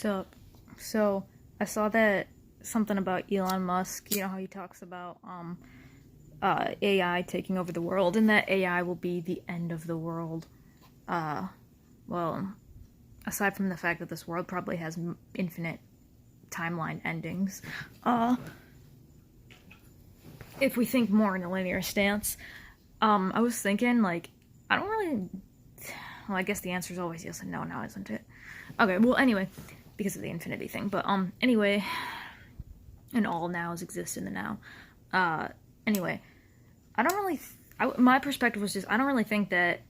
So, so I saw that something about Elon Musk. You know how he talks about AI taking over the world, and that AI will be the end of the world. Uh, well, aside from the fact that this world probably has infinite timeline endings, uh, if we think more in a linear stance, I was thinking like I don't really. Well, I guess the answer is always yes and no now, isn't it? Okay. Well, anyway, because of the infinity thing. But anyway, and all nows exist in the now. Uh, anyway, I don't really. My perspective was just I don't really think that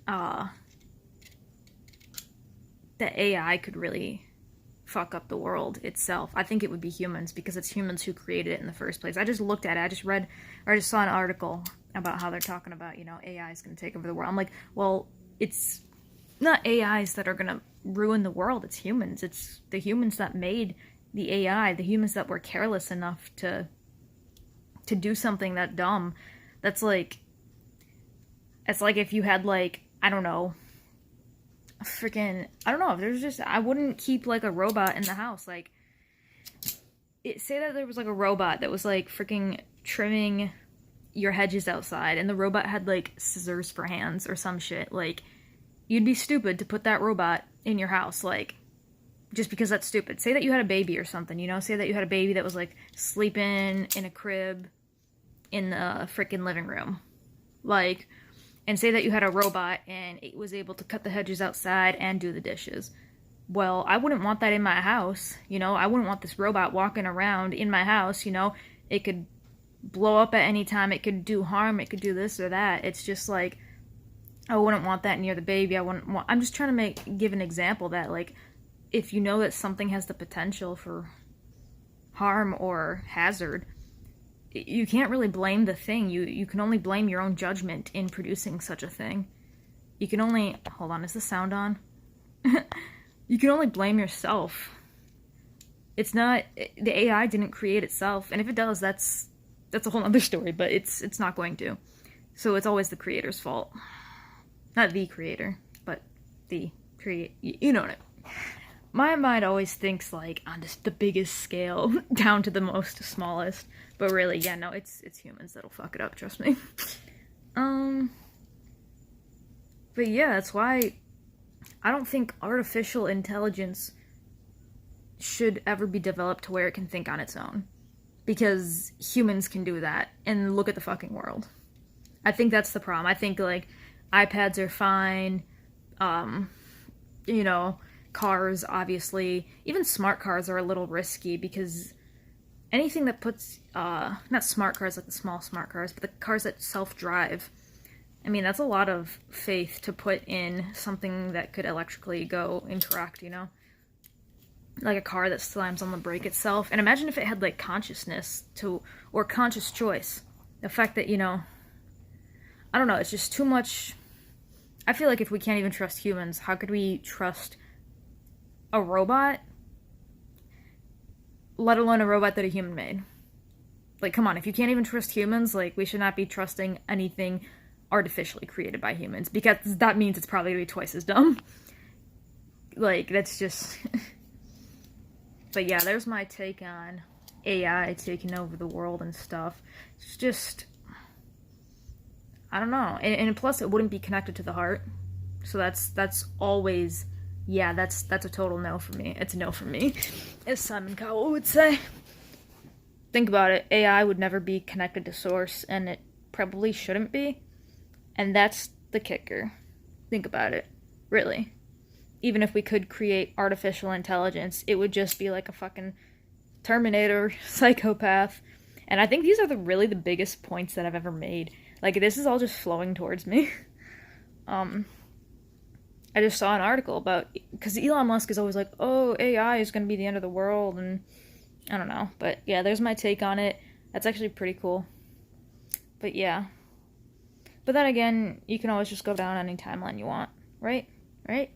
uh that AI could really fuck up the world itself. I think it would be humans because it's humans who created it in the first place. I just looked at it. I just read or I just saw an article about how they're talking about AI is going to take over the world. I'm like, well, it's not AIs that are going to ruin the world. It's humans. It's the humans that made the AI. The humans that were careless enough to do something that dumb. That's like it's like if you had like I don't know freaking I don't know if there's just I wouldn't keep like a robot in the house like say that there was like a robot that was like freaking trimming your hedges outside and the robot had like scissors for hands or some shit like you'd be stupid to put that robot in your house like just because that's stupid. Say that you had a baby or something, say that you had a baby that was like sleeping in a crib in the freaking living room like and say that you had a robot and it was able to cut the hedges outside and do the dishes. Well, I wouldn't want that in my house, I wouldn't want this robot walking around in my house, it could blow up at any time, it could do harm, it could do this or that. It's just like I wouldn't want that near the baby. I'm just trying to give an example that like if you know that something has the potential for harm or hazard, you can't really blame the thing. You can only blame your own judgment in producing such a thing. You can only hold on, is the sound on? You can only blame yourself. It's not the AI didn't create itself, and if it does, that's a whole other story, but it's not going to. So it's always the creator's fault. Not the creator, but the create. You know what my mind always thinks like on just the biggest scale down to the most smallest, but really, yeah, no, it's humans that'll fuck it up. Trust me. But yeah, that's why I don't think artificial intelligence should ever be developed to where it can think on its own, because humans can do that, and look at the fucking world. I think that's the problem. I think like iPads are fine. Cars, obviously, even smart cars are a little risky because anything that puts, not smart cars like the small smart cars, but the cars that self-drive, I mean, that's a lot of faith to put in something that could electrically go incorrect, Like a car that slams on the brake itself. And imagine if it had, like, consciousness or conscious choice. The fact that, I don't know, it's just too much. I feel like if we can't even trust humans, how could we trust a robot, let alone a robot that a human made? Like, come on, if you can't even trust humans, like, we should not be trusting anything artificially created by humans, because that means it's probably gonna be twice as dumb. Like, that's just... But yeah, there's my take on AI taking over the world and stuff. It's just... I don't know. And plus, it wouldn't be connected to the heart. So that's always... Yeah, that's a total no for me. It's a no for me, as Simon Cowell would say. Think about it. AI would never be connected to source, and it probably shouldn't be. And that's the kicker. Think about it. Really. Even if we could create artificial intelligence, it would just be like a fucking Terminator psychopath. And I think these are really the biggest points that I've ever made. Like, this is all just flowing towards me. I just saw an article about, because Elon Musk is always like, oh, AI is going to be the end of the world, and I don't know. But yeah, there's my take on it. That's actually pretty cool. But yeah. But then again, you can always just go down any timeline you want. Right? Right?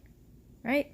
Right?